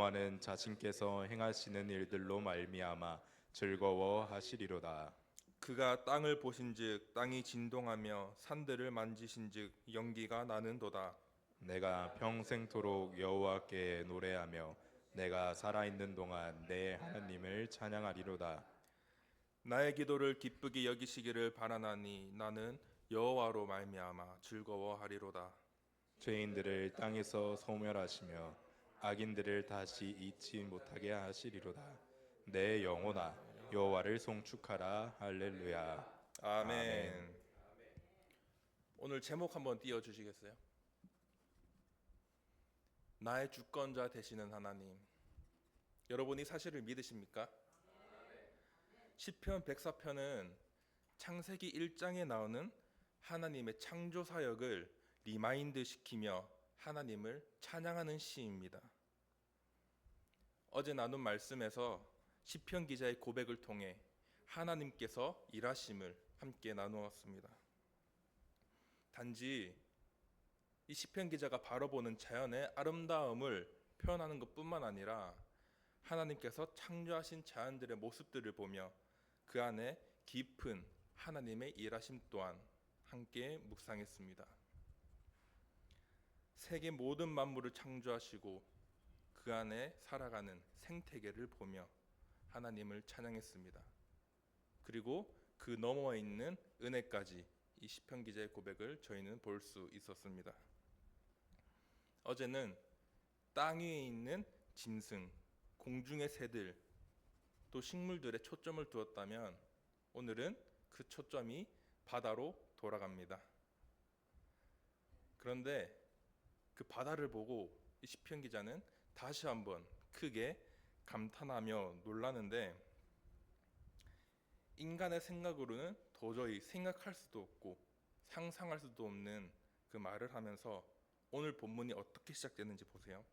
여호와는 자신께서 행하시는 일들로 말미암아 즐거워하시리로다. 그가 땅을 보신즉 땅이 진동하며 산들을 만지신즉 연기가 나는도다. 내가 평생토록 여호와께 노래하며 내가 살아있는 동안 내 하나님을 찬양하리로다. 나의 기도를 기쁘게 여기시기를 바라나니 나는 여호와로 말미암아 즐거워하리로다. 죄인들을 땅에서 소멸하시며 악인들을 다시 잊지 못하게 하시리로다. 내 영혼아 여호와를 송축하라. 할렐루야. 아멘. 아멘. 오늘 제목 한번 띄워 주시겠어요? 나의 주권자 되시는 하나님. 여러분이 사실을 믿으십니까? 시편 104편은 창세기 1장에 나오는 하나님의 창조 사역을 리마인드 시키며 하나님을 찬양하는 시입니다. 어제 나눈 말씀에서 시편 기자의 고백을 통해 하나님께서 일하심을 함께 나누었습니다. 단지 이 시편 기자가 바라보는 자연의 아름다움을 표현하는 것뿐만 아니라 하나님께서 창조하신 자연들의 모습들을 보며 그 안에 깊은 하나님의 일하심 또한 함께 묵상했습니다. 세계 모든 만물을 창조하시고 그 안에 살아가는 생태계를 보며 하나님을 찬양했습니다. 그리고 그 너머에 있는 은혜까지 이 시편 기자의 고백을 저희는 볼 수 있었습니다. 어제는 땅 위에 있는 짐승, 공중의 새들, 또 식물들에 초점을 두었다면 오늘은 그 초점이 바다로 돌아갑니다. 그런데 그 바다를 보고 이 시편 기자는 다시 한번 크게 감탄하며 놀라는데 인간의 생각으로는 도저히 생각할 수도 없고 상상할 수도 없는 그 말을 하면서 오늘 본문이 어떻게 시작되는지 보세요.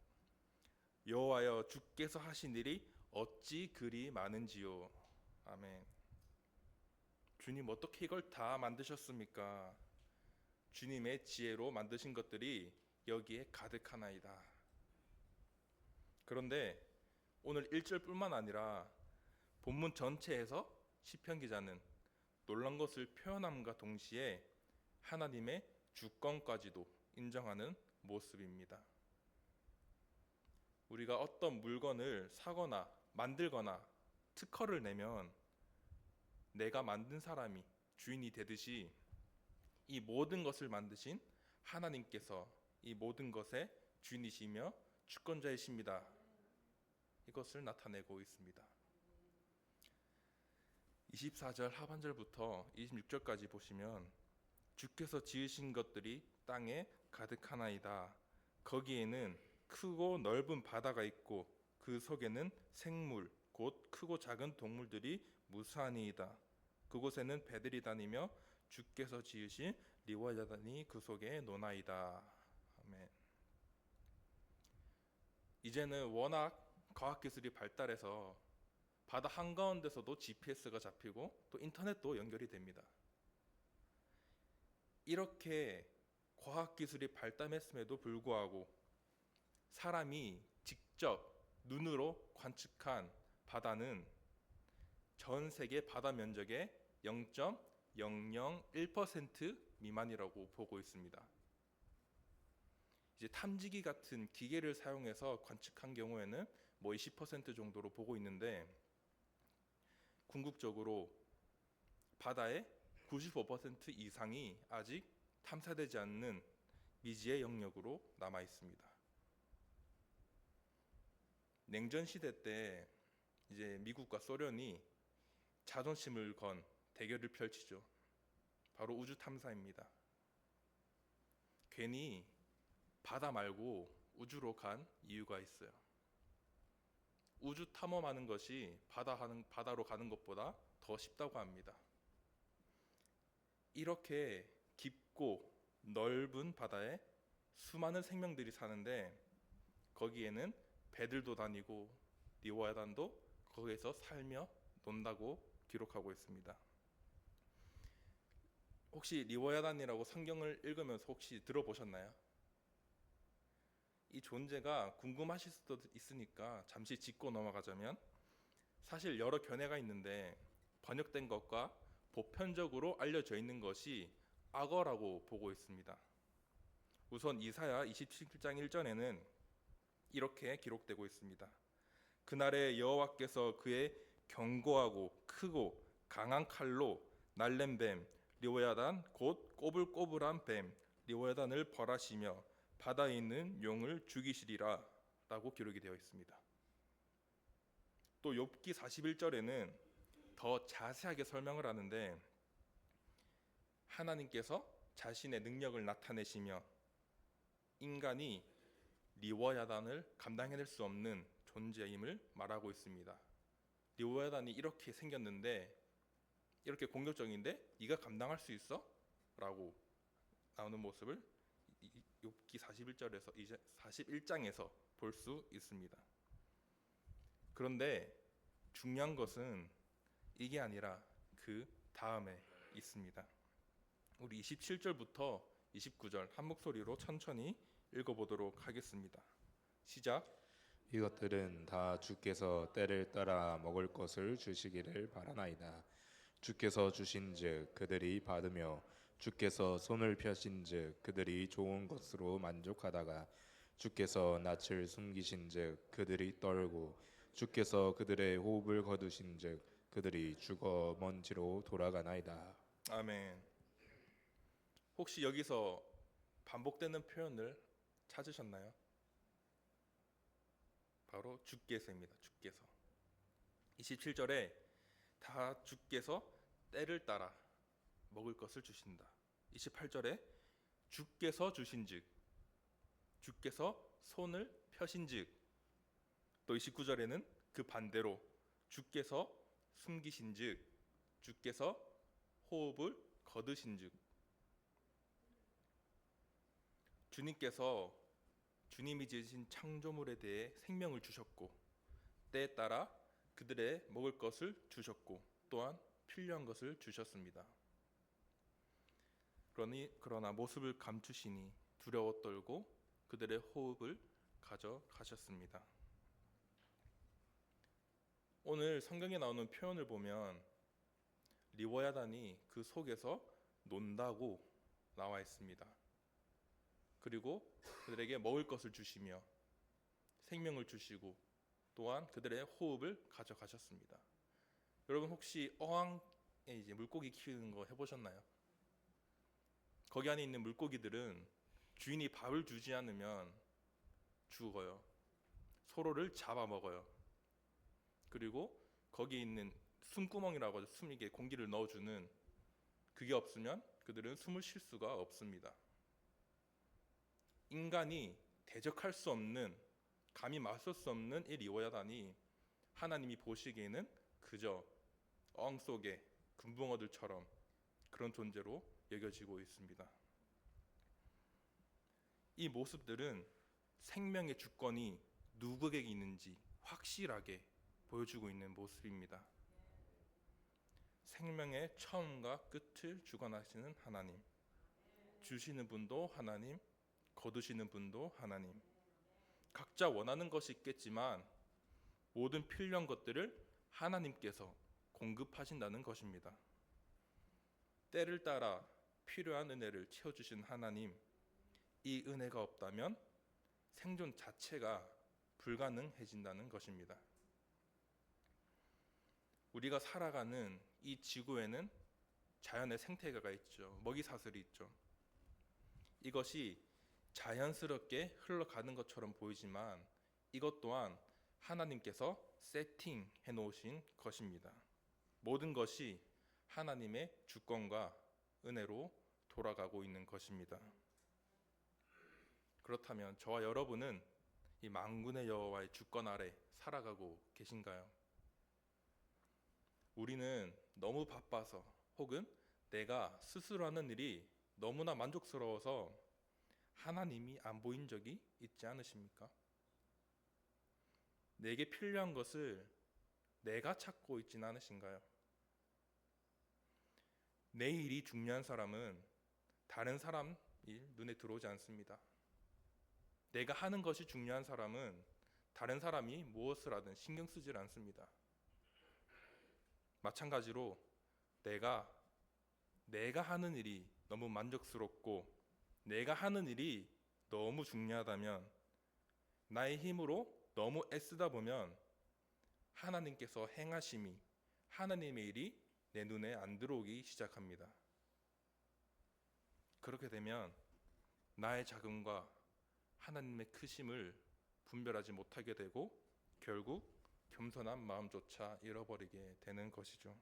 여호와여 주께서 하신 일이 어찌 그리 많은지요. 아멘. 주님 어떻게 이걸 다 만드셨습니까? 주님의 지혜로 만드신 것들이 여기에 가득하나이다. 그런데 오늘 1절뿐만 아니라 본문 전체에서 시편 기자는 놀란 것을 표현함과 동시에 하나님의 주권까지도 인정하는 모습입니다. 우리가 어떤 물건을 사거나 만들거나 특허를 내면 내가 만든 사람이 주인이 되듯이 이 모든 것을 만드신 하나님께서 이 모든 것의 주인이시며 주권자이십니다. 이것을 나타내고 있습니다. 24절 하반절부터 26절까지 보시면 주께서 지으신 것들이 땅에 가득하나이다. 거기에는 크고 넓은 바다가 있고 그 속에는 생물 곧 크고 작은 동물들이 무수하니이다. 그곳에는 배들이 다니며 주께서 지으신 리워야단이 그 속에 노나이다. 아멘. 이제는 워낙 과학기술이 발달해서 바다 한가운데서도 GPS가 잡히고 또 인터넷도 연결이 됩니다. 이렇게 과학기술이 발달했음에도 불구하고 사람이 직접 눈으로 관측한 바다는 전 세계 바다 면적의 0.001% 미만이라고 보고 있습니다. 이제 탐지기 같은 기계를 사용해서 관측한 경우에는 뭐 20% 정도로 보고 있는데 궁극적으로 바다의 95% 이상이 아직 탐사되지 않는 미지의 영역으로 남아 있습니다. 냉전 시대 때 이제 미국과 소련이 자존심을 건 대결을 펼치죠. 바로 우주 탐사입니다. 괜히 바다 말고 우주로 간 이유가 있어요. 우주 탐험하는 것이 바다로 가는 것보다 더 쉽다고 합니다. 이렇게 깊고 넓은 바다에 수많은 생명들이 사는데 거기에는 배들도 다니고 리워야단도 거기에서 살며 논다고 기록하고 있습니다. 혹시 리워야단이라고 성경을 읽으면서 혹시 들어보셨나요? 이 존재가 궁금하실 수도 있으니까 잠시 짚고 넘어가자면, 사실 여러 견해가 있는데 번역된 것과 보편적으로 알려져 있는 것이 악어라고 보고 있습니다. 우선 이사야 27장 1절에는 이렇게 기록되고 있습니다. 그날에 여호와께서 그의 견고하고 크고 강한 칼로 날랜 뱀 리오야단 곧 꼬불꼬불한 뱀 리오야단을 벌하시며 바다에 있는 용을 죽이시리라 라고 기록이 되어 있습니다. 또 욥기 41절에는 더 자세하게 설명을 하는데, 하나님께서 자신의 능력을 나타내시며 인간이 리워야단을 감당해낼 수 없는 존재임을 말하고 있습니다. 리워야단이 이렇게 생겼는데, 이렇게 공격적인데 네가 감당할 수 있어? 라고 나오는 모습을 욥기 41절에서 이제 41장에서 볼 수 있습니다. 그런데 중요한 것은 이게 아니라 그 다음에 있습니다. 우리 27절부터 29절 한 목소리로 천천히 읽어보도록 하겠습니다. 시작. 이것들은 다 주께서 때를 따라 먹을 것을 주시기를 바라나이다. 주께서 주신즉 그들이 받으며 주께서 손을 펴신즉 그들이 좋은 것으로 만족하다가 주께서 낯을 숨기신즉 그들이 떨고 주께서 그들의 호흡을 거두신즉 그들이 죽어 먼지로 돌아가나이다. 아멘. 혹시 여기서 반복되는 표현을 찾으셨나요? 바로 주께서입니다. 주께서. 27절에 다 주께서 때를 따라 먹을 것을 주신다. 28절에 주께서 주신즉, 주께서 손을 펴신즉, 또 29절에는 그 반대로 주께서 숨기신즉, 주께서 호흡을 거두신즉. 주님께서 주님이 지으신 창조물에 대해 생명을 주셨고 때에 따라 그들의 먹을 것을 주셨고 또한 필요한 것을 주셨습니다. 그러나 모습을 감추시니 두려워 떨고 그들의 호흡을 가져가셨습니다. 오늘 성경에 나오는 표현을 보면 리워야단이 그 속에서 논다고 나와 있습니다. 그리고 그들에게 먹을 것을 주시며 생명을 주시고 또한 그들의 호흡을 가져가셨습니다. 여러분 혹시 어항에 이제 물고기 키우는 거 해보셨나요? 거기 안에 있는 물고기들은 주인이 밥을 주지 않으면 죽어요. 서로를 잡아먹어요. 그리고 거기 있는 숨구멍이라고 하죠. 숨이게 공기를 넣어주는 그게 없으면 그들은 숨을 쉴 수가 없습니다. 인간이 대적할 수 없는, 감히 맞설 수 없는 이 리워야단이 하나님이 보시기에는 그저 어항 속의 금붕어들처럼 그런 존재로 여겨지고 있습니다. 이 모습들은 생명의 주권이 누구에게 있는지 확실하게 보여주고 있는 모습입니다. 생명의 처음과 끝을 주관하시는 하나님, 주시는 분도 하나님, 거두시는 분도 하나님. 각자 원하는 것이 있겠지만 모든 필요한 것들을 하나님께서 공급하신다는 것입니다. 때를 따라 필요한 은혜를 채워주신 하나님, 이 은혜가 없다면 생존 자체가 불가능해진다는 것입니다. 우리가 살아가는 이 지구에는 자연의 생태계가 있죠. 먹이사슬이 있죠. 이것이 자연스럽게 흘러가는 것처럼 보이지만 이것 또한 하나님께서 세팅해 놓으신 것입니다. 모든 것이 하나님의 주권과 은혜로 돌아가고 있는 것입니다. 그렇다면 저와 여러분은 이 만군의 여호와의 주권 아래 살아가고 계신가요? 우리는 너무 바빠서 혹은 내가 스스로 하는 일이 너무나 만족스러워서 하나님이 안 보인 적이 있지 않으십니까? 내게 필요한 것을 내가 찾고 있지는 않으신가요? 내 일이 중요한 사람은 다른 사람 일 눈에 들어오지 않습니다. 내가 하는 것이 중요한 사람은 다른 사람이 무엇을 하든 신경 쓰질 않습니다. 마찬가지로 내가 하는 일이 너무 만족스럽고 내가 하는 일이 너무 중요하다면 나의 힘으로 너무 애쓰다 보면 하나님께서 행하심이 하나님의 일이 내 눈에 안 들어오기 시작합니다. 그렇게 되면 나의 작음과 하나님의 크심을 분별하지 못하게 되고 결국 겸손한 마음조차 잃어버리게 되는 것이죠.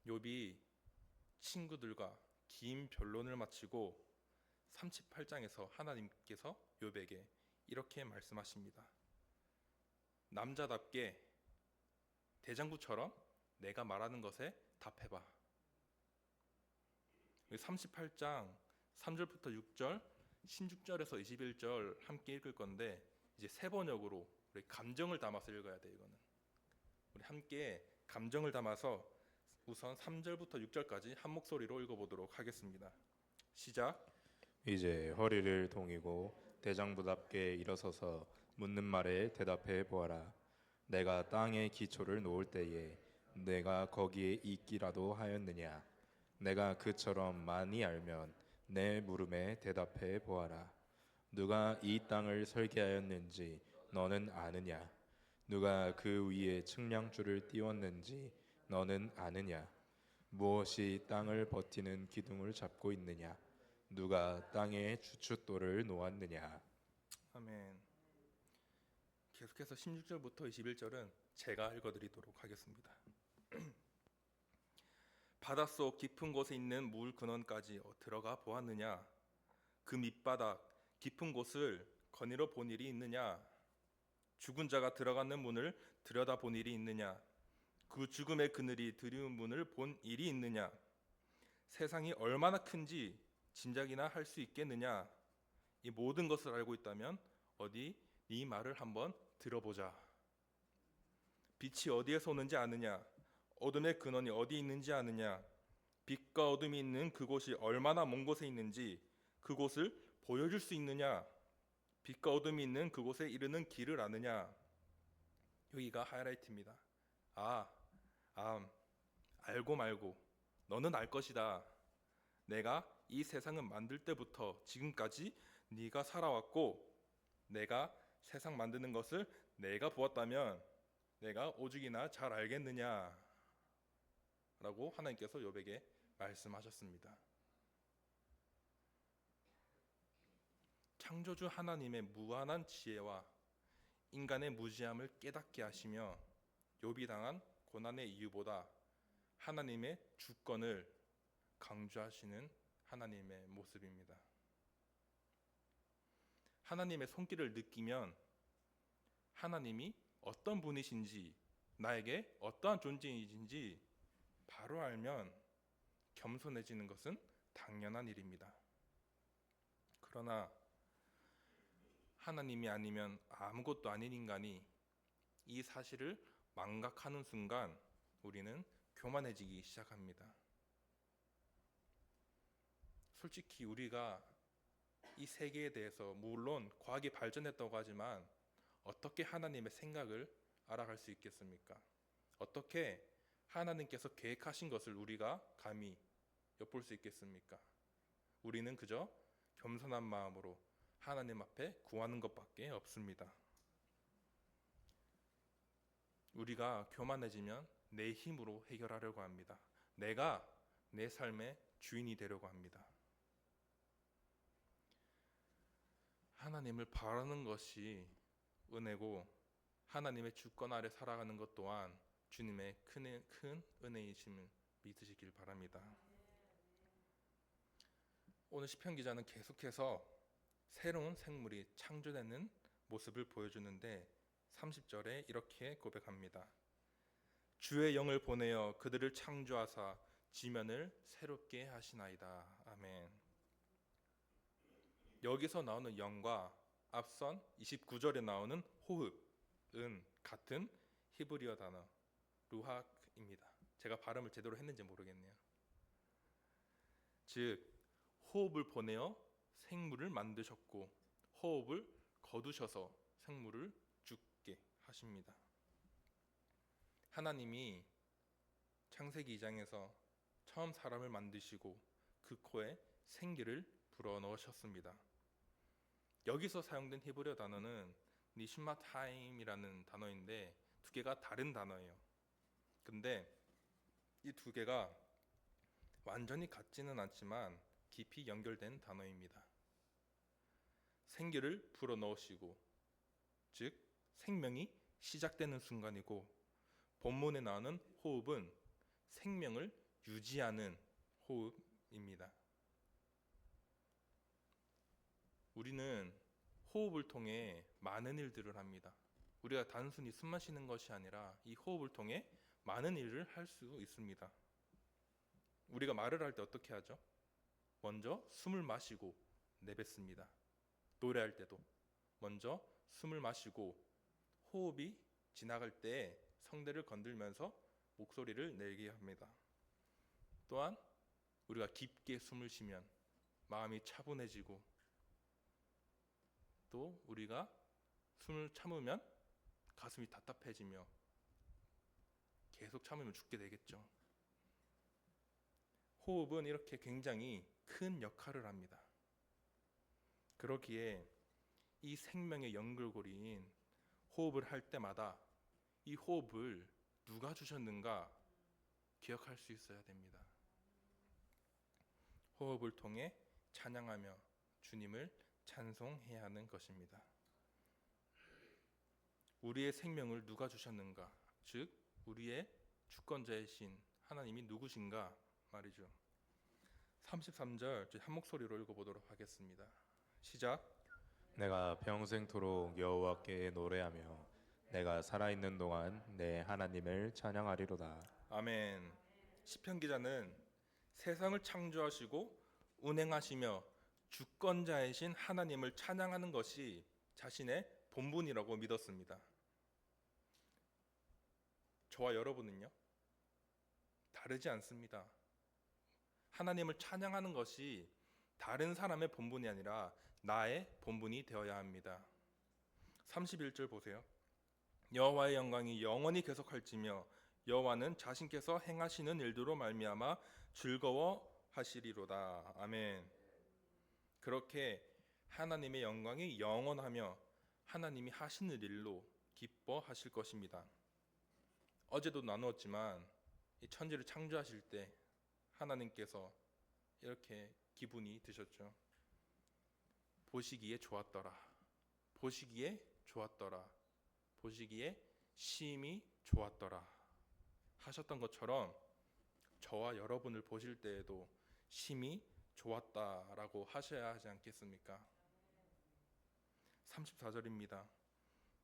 욥이 친구들과 긴 변론을 마치고 38장에서 하나님께서 욥에게 이렇게 말씀하십니다. 남자답게 대장부처럼 내가 말하는 것에 답해봐. 38장 3절부터 6절, 16절에서 21절 함께 읽을 건데 이제 세 번역으로 우리 감정을 담아서 읽어야 돼요. 이거는 우리 함께 감정을 담아서 우선 3절부터 6절까지 한 목소리로 읽어보도록 하겠습니다. 시작. 이제 허리를 동이고 대장부답게 일어서서 묻는 말에 대답해 보아라. 내가 땅에 기초를 놓을 때에 내가 거기에 있기라도 하였느냐? 내가 그처럼 많이 알면 내 물음에 대답해 보아라. 누가 이 땅을 설계하였는지 너는 아느냐? 누가 그 위에 측량줄을 띄웠는지 너는 아느냐? 무엇이 땅을 버티는 기둥을 잡고 있느냐? 누가 땅에 주춧돌을 놓았느냐? 아멘. 계속해서 16절부터 21절은 제가 읽어드리도록 하겠습니다. 바닷속 깊은 곳에 있는 물 근원까지 들어가 보았느냐? 그 밑바닥 깊은 곳을 거닐어 본 일이 있느냐? 죽은 자가 들어가는 문을 들여다 본 일이 있느냐? 그 죽음의 그늘이 드리운 문을 본 일이 있느냐? 세상이 얼마나 큰지 짐작이나 할 수 있겠느냐? 이 모든 것을 알고 있다면 어디 네 말을 한번 들어보자. 빛이 어디에서 오는지 아느냐? 어둠의 근원이 어디 있는지 아느냐? 빛과 어둠이 있는 그곳이 얼마나 먼 곳에 있는지 그곳을 보여줄 수 있느냐? 빛과 어둠이 있는 그곳에 이르는 길을 아느냐? 여기가 하이라이트입니다. 알고 말고 너는 알 것이다. 내가 이 세상을 만들 때부터 지금까지 네가 살아왔고 내가 세상 만드는 것을 내가 보았다면 내가 오죽이나 잘 알겠느냐? 라고 하나님께서 욥에게 말씀하셨습니다. 창조주 하나님의 무한한 지혜와 인간의 무지함을 깨닫게 하시며 욥이 당한 고난의 이유보다 하나님의 주권을 강조하시는 하나님의 모습입니다. 하나님의 손길을 느끼면 하나님이 어떤 분이신지 나에게 어떠한 존재이신지 바로 알면 겸손해지는 것은 당연한 일입니다. 그러나 하나님이 아니면 아무것도 아닌 인간이 이 사실을 망각하는 순간 우리는 교만해지기 시작합니다. 솔직히 우리가 이 세계에 대해서 물론 과학이 발전했다고 하지만 어떻게 하나님의 생각을 알아갈 수 있겠습니까? 어떻게 하나님께서 계획하신 것을 우리가 감히 엿볼 수 있겠습니까? 우리는 그저 겸손한 마음으로 하나님 앞에 구하는 것밖에 없습니다. 우리가 교만해지면 내 힘으로 해결하려고 합니다. 내가 내 삶의 주인이 되려고 합니다. 하나님을 바라는 것이 은혜고 하나님의 주권 아래 살아가는 것 또한 주님의 큰 은혜이심을 믿으시길 바랍니다. 오늘 시편 기자는 계속해서 새로운 생물이 창조되는 모습을 보여주는데 30절에 이렇게 고백합니다. 주의 영을 보내어 그들을 창조하사 지면을 새롭게 하시나이다. 아멘. 여기서 나오는 영과 앞선 29절에 나오는 호흡은 같은 히브리어 단어 루학입니다. 제가 발음을 제대로 했는지 모르겠네요. 즉 호흡을 보내어 생물을 만드셨고 호흡을 거두셔서 생물을 죽게 하십니다. 하나님이 창세기 2장에서 처음 사람을 만드시고 그 코에 생기를 불어넣으셨습니다. 여기서 사용된 히브리어 단어는 니시마타임이라는 단어인데 두 개가 다른 단어예요. 근데 이 두 개가 완전히 같지는 않지만 깊이 연결된 단어입니다. 생기를 불어넣으시고, 즉 생명이 시작되는 순간이고, 본문에 나오는 호흡은 생명을 유지하는 호흡입니다. 우리는 호흡을 통해 많은 일들을 합니다. 우리가 단순히 숨만 쉬는 것이 아니라 이 호흡을 통해 많은 일을 할 수 있습니다. 우리가 말을 할 때 어떻게 하죠? 먼저 숨을 마시고 내뱉습니다. 노래할 때도 먼저 숨을 마시고 호흡이 지나갈 때 성대를 건들면서 목소리를 내게 합니다. 또한 우리가 깊게 숨을 쉬면 마음이 차분해지고, 또 우리가 숨을 참으면 가슴이 답답해지며 계속 참으면 죽게 되겠죠. 호흡은 이렇게 굉장히 큰 역할을 합니다. 그렇기에 이 생명의 연결고리인 호흡을 할 때마다 이 호흡을 누가 주셨는가 기억할 수 있어야 됩니다. 호흡을 통해 찬양하며 주님을 찬송해야 하는 것입니다. 우리의 생명을 누가 주셨는가, 즉 우리의 주권자이신 하나님이 누구신가 말이죠. 33절 한 목소리로 읽어보도록 하겠습니다. 시작. 내가 평생토록 여호와께 노래하며 내가 살아있는 동안 내 하나님을 찬양하리로다. 아멘. 시편 기자는 세상을 창조하시고 운행하시며 주권자이신 하나님을 찬양하는 것이 자신의 본분이라고 믿었습니다. 저와 여러분은요? 다르지 않습니다. 하나님을 찬양하는 것이 다른 사람의 본분이 아니라 나의 본분이 되어야 합니다. 31절 보세요. 여호와의 영광이 영원히 계속할지며 여호와는 자신께서 행하시는 일들로 말미암아 즐거워하시리로다. 아멘. 그렇게 하나님의 영광이 영원하며 하나님이 하시는 일로 기뻐하실 것입니다. 어제도 나누었지만 이 천지를 창조하실 때 하나님께서 이렇게 기분이 드셨죠. 보시기에 좋았더라. 보시기에 좋았더라. 보시기에 심히 좋았더라 하셨던 것처럼 저와 여러분을 보실 때에도 심히 좋았다라고 하셔야 하지 않겠습니까? 34절입니다.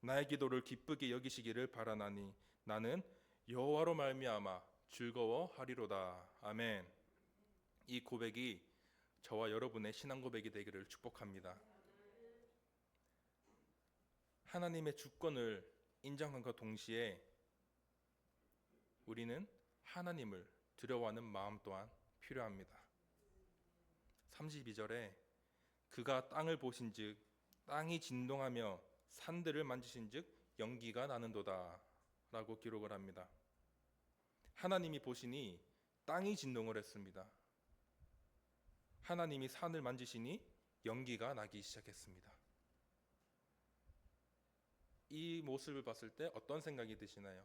나의 기도를 기쁘게 여기시기를 바라나니 나는 여호와로 말미암아 즐거워하리로다. 아멘. 이 고백이 저와 여러분의 신앙 고백이 되기를 축복합니다. 하나님의 주권을 인정함과 동시에 우리는 하나님을 두려워하는 마음 또한 필요합니다. 32절에 그가 땅을 보신즉 땅이 진동하며 산들을 만지신즉 연기가 나는도다 라고 기록을 합니다. 하나님이 보시니 땅이 진동을 했습니다. 하나님이 산을 만지시니 연기가 나기 시작했습니다. 이 모습을 봤을 때 어떤 생각이 드시나요?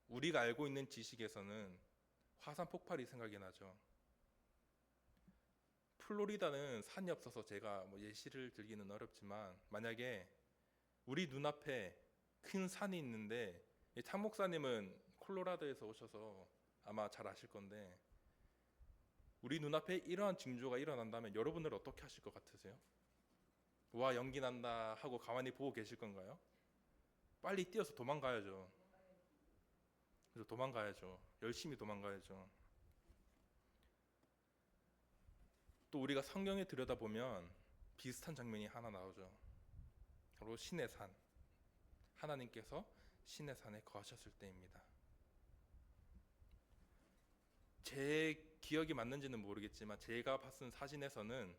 우리가 알고 있는 지식에서는 화산 폭발이 생각이 나죠. 플로리다는 산이 없어서 제가 예시를 들기는 어렵지만 만약에 우리 눈앞에 큰 산이 있는데 참 목사님은 콜로라도에서 오셔서 아마 잘 아실 건데 우리 눈앞에 이러한 징조가 일어난다면 여러분들 어떻게 하실 것 같으세요? 와 연기 난다 하고 가만히 보고 계실 건가요? 빨리 뛰어서 도망가야죠. 그래서 도망가야죠. 열심히 도망가야죠. 또 우리가 성경에 들여다보면 비슷한 장면이 하나 나오죠. 바로 신의 산. 하나님께서 신의 산에 거하셨을 때입니다. 제 기억이 맞는지는 모르겠지만 제가 봤던 사진에서는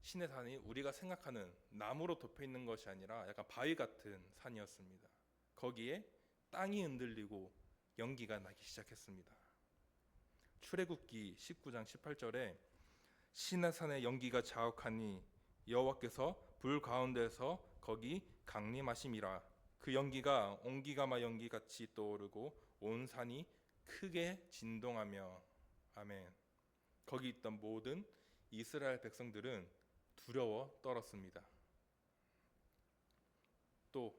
신의 산이 우리가 생각하는 나무로 덮여 있는 것이 아니라 약간 바위 같은 산이었습니다. 거기에 땅이 흔들리고 연기가 나기 시작했습니다. 출애굽기 19장 18절에 신의 산에 연기가 자욱하니 여호와께서 불 가운데서 거기 강림하심이라. 그 연기가 옹기가마 연기 같이 떠오르고 온 산이 크게 진동하며. 아멘. 거기 있던 모든 이스라엘 백성들은 두려워 떨었습니다. 또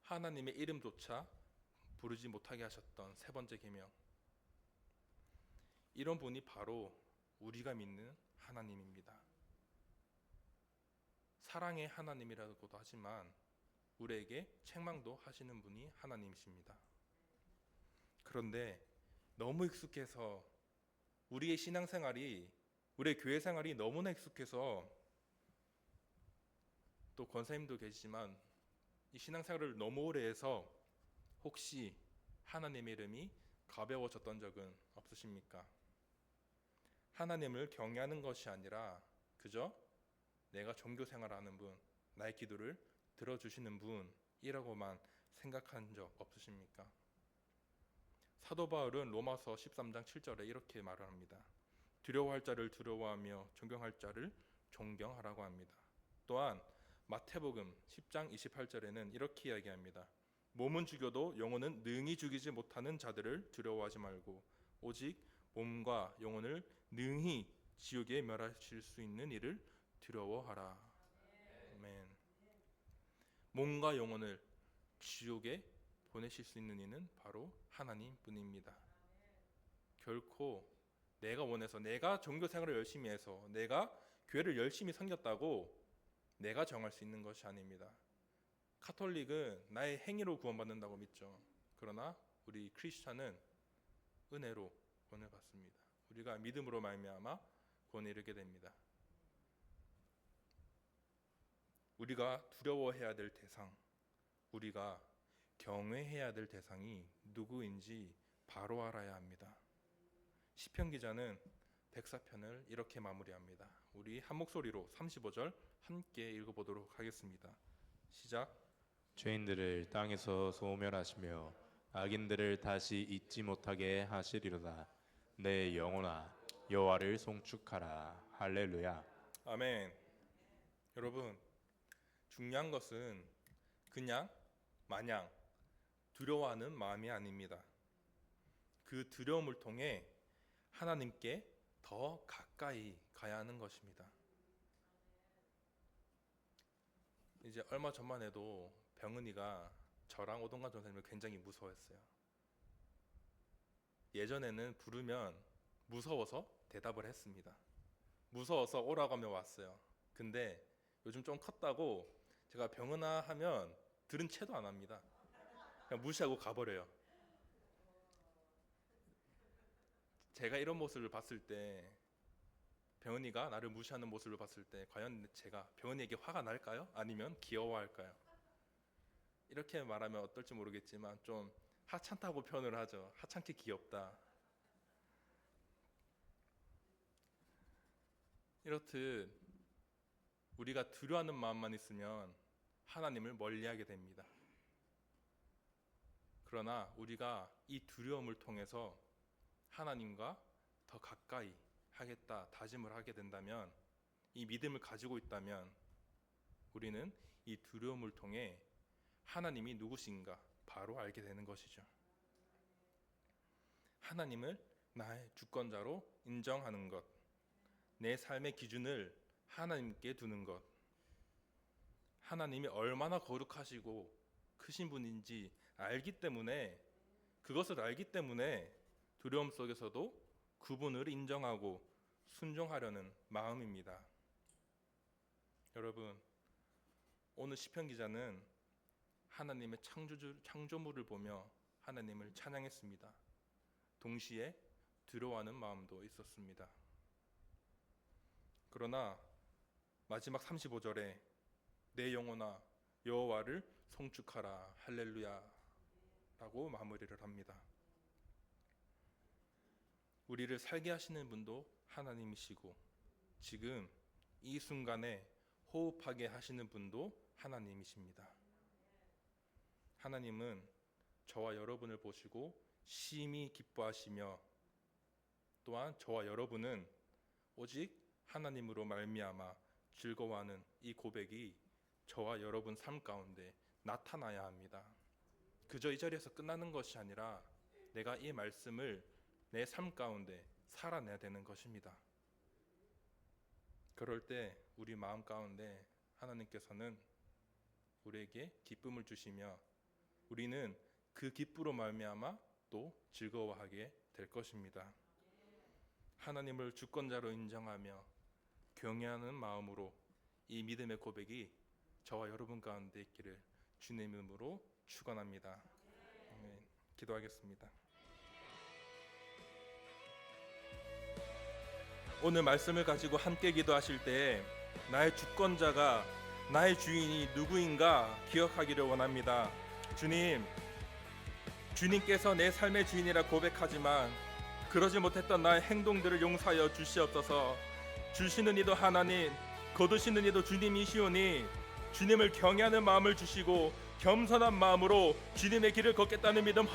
하나님의 이름조차 부르지 못하게 하셨던 세 번째 계명, 이런 분이 바로 우리가 믿는 하나님입니다. 사랑의 하나님이라고도 하지만 우리에게 책망도 하시는 분이 하나님이십니다. 그런데 너무 익숙해서 우리의 신앙생활이, 우리의 교회 생활이 너무나 익숙해서, 또 권사님도 계시지만 이 신앙생활을 너무 오래 해서 혹시 하나님의 이름이 가벼워졌던 적은 없으십니까? 하나님을 경외하는 것이 아니라 그저 내가 종교 생활하는 분, 나의 기도를 들어주시는 분이라고만 생각한 적 없으십니까? 사도 바울은 로마서 13장 7절에 이렇게 말을 합니다. 두려워할 자를 두려워하며 존경할 자를 존경하라고 합니다. 또한 마태복음 10장 28절에는 이렇게 이야기합니다. 몸은 죽여도 영혼은 능히 죽이지 못하는 자들을 두려워하지 말고 오직 몸과 영혼을 능히 지옥에 멸하실 수 있는 이를 두려워하라. 아멘. 몸과 영혼을 지옥에 보내실 수 있는 이는 바로 하나님뿐입니다. 결코 내가 원해서, 내가 종교 생활을 열심히 해서, 내가 교회를 열심히 섬겼다고 내가 정할 수 있는 것이 아닙니다. 카톨릭은 나의 행위로 구원받는다고 믿죠. 그러나 우리 크리스찬은 은혜로 구원을 받습니다. 우리가 믿음으로 말미암아 구원에 이르게 됩니다. 우리가 두려워해야 될 대상, 우리가 경외해야 될 대상이 누구인지 바로 알아야 합니다. 시편 기자는 104편을 이렇게 마무리합니다. 우리 한 목소리로 35절 함께 읽어보도록 하겠습니다. 시작. 죄인들을 땅에서 소멸하시며 악인들을 다시 잊지 못하게 하시리로다. 내 영혼아 여호와를 송축하라. 할렐루야. 아멘. 여러분, 중요한 것은 그냥 마냥 두려워하는 마음이 아닙니다. 그 두려움을 통해 하나님께 더 가까이 가야 하는 것입니다. 이제 얼마 전만 해도 병은이가 저랑 오동관 전사님을 굉장히 무서워했어요. 예전에는 부르면 무서워서 대답을 했습니다. 무서워서 오라고 하면 왔어요. 근데 요즘 좀 컸다고 제가 병은아 하면 들은 채도 안 합니다. 그냥 무시하고 가버려요. 제가 이런 모습을 봤을 때, 병은이가 나를 무시하는 모습을 봤을 때 과연 제가 병은이에게 화가 날까요? 아니면 귀여워할까요? 이렇게 말하면 어떨지 모르겠지만 좀 하찮다고 표현을 하죠. 하찮게 귀엽다. 이렇듯 우리가 두려워하는 마음만 있으면 하나님을 멀리하게 됩니다. 그러나 우리가 이 두려움을 통해서 하나님과 더 가까이 하겠다 다짐을 하게 된다면, 이 믿음을 가지고 있다면 우리는 이 두려움을 통해 하나님이 누구신가 바로 알게 되는 것이죠. 하나님을 나의 주권자로 인정하는 것, 내 삶의 기준을 하나님께 두는 것, 하나님이 얼마나 거룩하시고 크신 분인지 알기 때문에, 그것을 알기 때문에 두려움 속에서도 그분을 인정하고 순종하려는 마음입니다. 여러분, 오늘 시편 기자는 하나님의 창조물을 보며 하나님을 찬양했습니다. 동시에 두려워하는 마음도 있었습니다. 그러나 마지막 35절에 내 영혼아 여호와를 송축하라. 할렐루야 라고 마무리를 합니다. 우리를 살게 하시는 분도 하나님이시고 지금 이 순간에 호흡하게 하시는 분도 하나님이십니다. 하나님은 저와 여러분을 보시고 심히 기뻐하시며, 또한 저와 여러분은 오직 하나님으로 말미암아 즐거워하는 이 고백이 저와 여러분 삶 가운데 나타나야 합니다. 그저 이 자리에서 끝나는 것이 아니라 내가 이 말씀을 내 삶 가운데 살아내야 되는 것입니다. 그럴 때 우리 마음 가운데 하나님께서는 우리에게 기쁨을 주시며 우리는 그 기쁨으로 말미암아 또 즐거워하게 될 것입니다. 하나님을 주권자로 인정하며 경외하는 마음으로 이 믿음의 고백이 저와 여러분 가운데 있기를 주님의 이름으로 축원합니다. 아멘. 기도하겠습니다. 오늘 말씀을 가지고 함께 기도하실 때 나의 주권자가, 나의 주인이 누구인가 기억하기를 원합니다. 주님께서 내 삶의 주인이라 고백하지만 그러지 못했던 나의 행동들을 용서하여 주시옵소서. 주시는 이도 하나님, 거두시는 이도 주님이시오니 주님을 경외하는 마음을 주시고 겸손한 마음으로 주님의 길을 걷겠다는 믿음